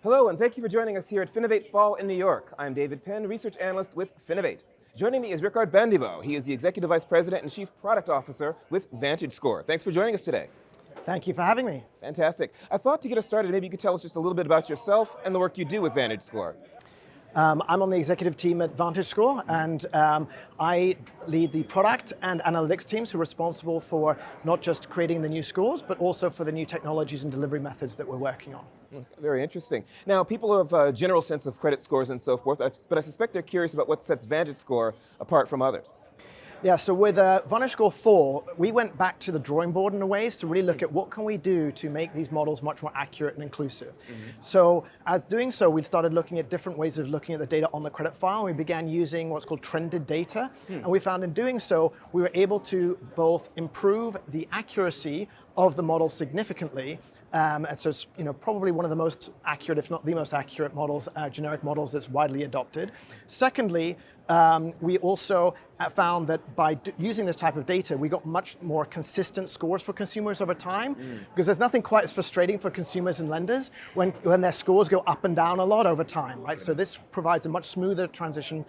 Hello, and thank you for joining us here at FinnovateFall in New York. I'm David Penn, Research Analyst with Finnovate. Joining me is Rikard Bandebo. He is the Executive Vice President and Chief Product Officer with VantageScore. Thanks for joining us today. Thank you for having me. Fantastic. I thought to get us started, maybe you could tell us just a little bit about yourself and the work you do with VantageScore. I'm on the executive team at VantageScore, and I lead the product and analytics teams who are responsible for not just creating the new scores, but also for the new technologies and delivery methods that we're working on. Very interesting. Now, people have a general sense of credit scores and so forth, but I suspect they're curious about what sets VantageScore apart from others. Yeah, so with VantageScore 4, we went back to the drawing board in a ways to really look at what can we do to make these models much more accurate and inclusive. So as doing so, we started looking at different ways of looking at the data on the credit file. We began using what's called trended data, and we found in doing so, we were able to both improve the accuracy of the model significantly, and so it's probably one of the most accurate, if not the most accurate models, generic models that's widely adopted. Secondly, we also found that by using this type of data, we got much more consistent scores for consumers over time, because there's nothing quite as frustrating for consumers and lenders when their scores go up and down a lot over time, right? So this provides a much smoother transition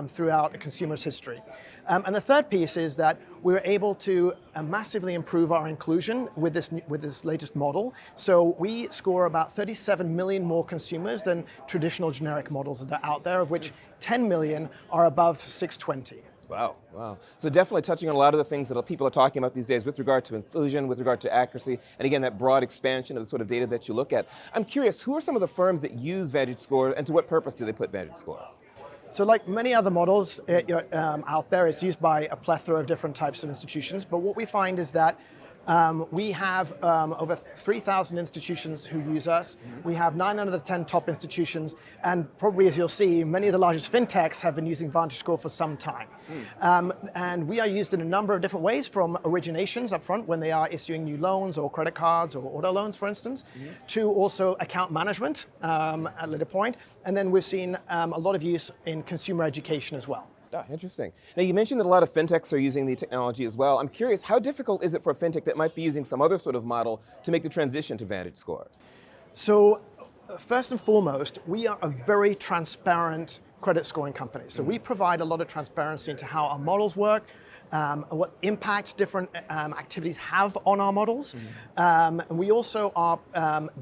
throughout a consumer's history. And the third piece is that we were able to massively improve our inclusion with this latest model. So we score about 37 million more consumers than traditional generic models that are out there, of which 10 million are above 620. Wow, wow. So definitely touching on a lot of the things that people are talking about these days with regard to inclusion, with regard to accuracy, and again, that broad expansion of the sort of data that you look at. I'm curious, who are some of the firms that use VantageScore, and to what purpose do they put VantageScore? So like many other models out there, it's used by a plethora of different types of institutions, but what we find is that we have over 3,000 institutions who use us. We have 9 out of the 10 top institutions, and probably as you'll see, many of the largest fintechs have been using VantageScore for some time. And we are used in a number of different ways, from originations up front when they are issuing new loans or credit cards or auto loans, for instance, to also account management at a later point. And then we've seen a lot of use in consumer education as well. Ah, interesting. Now, you mentioned that a lot of fintechs are using the technology as well. I'm curious, how difficult is it for a fintech that might be using some other sort of model to make the transition to VantageScore? So, first and foremost, we are a very transparent credit scoring company. So we provide a lot of transparency into how our models work, what impacts different activities have on our models. And we also are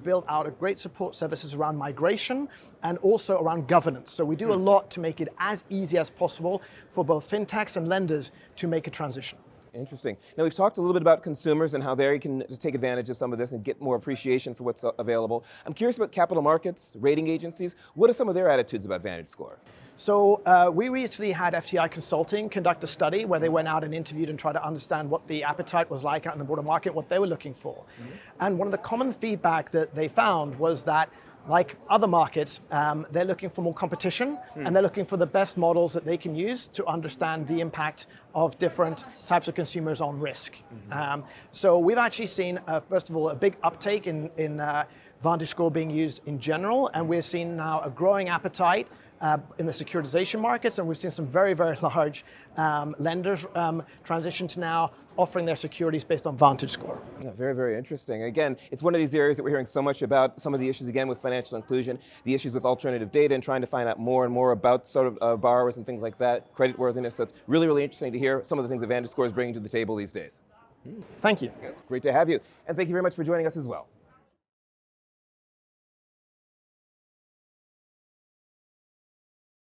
built out a great support services around migration and also around governance. So we do a lot to make it as easy as possible for both fintechs and lenders to make a transition. Interesting. Now, we've talked a little bit about consumers and how they can take advantage of some of this and get more appreciation for what's available. I'm curious about capital markets, rating agencies. What are some of their attitudes about VantageScore? So we recently had FTI Consulting conduct a study where they went out and interviewed and tried to understand what the appetite was like out in the broader market, what they were looking for. And one of the common feedback that they found was that, like other markets, they're looking for more competition, and they're looking for the best models that they can use to understand the impact of different types of consumers on risk. So we've actually seen, first of all, a big uptake in VantageScore being used in general, and we're seeing now a growing appetite in the securitization markets, and we've seen some very, very large lenders transition to now offering their securities based on VantageScore. Yeah, very, very interesting. Again, it's one of these areas that we're hearing so much about, some of the issues, again, with financial inclusion, the issues with alternative data and trying to find out more and more about sort of borrowers and things like that, creditworthiness. So it's really, really interesting to hear some of the things that VantageScore is bringing to the table these days. Thank you. Yes, great to have you. And thank you very much for joining us as well.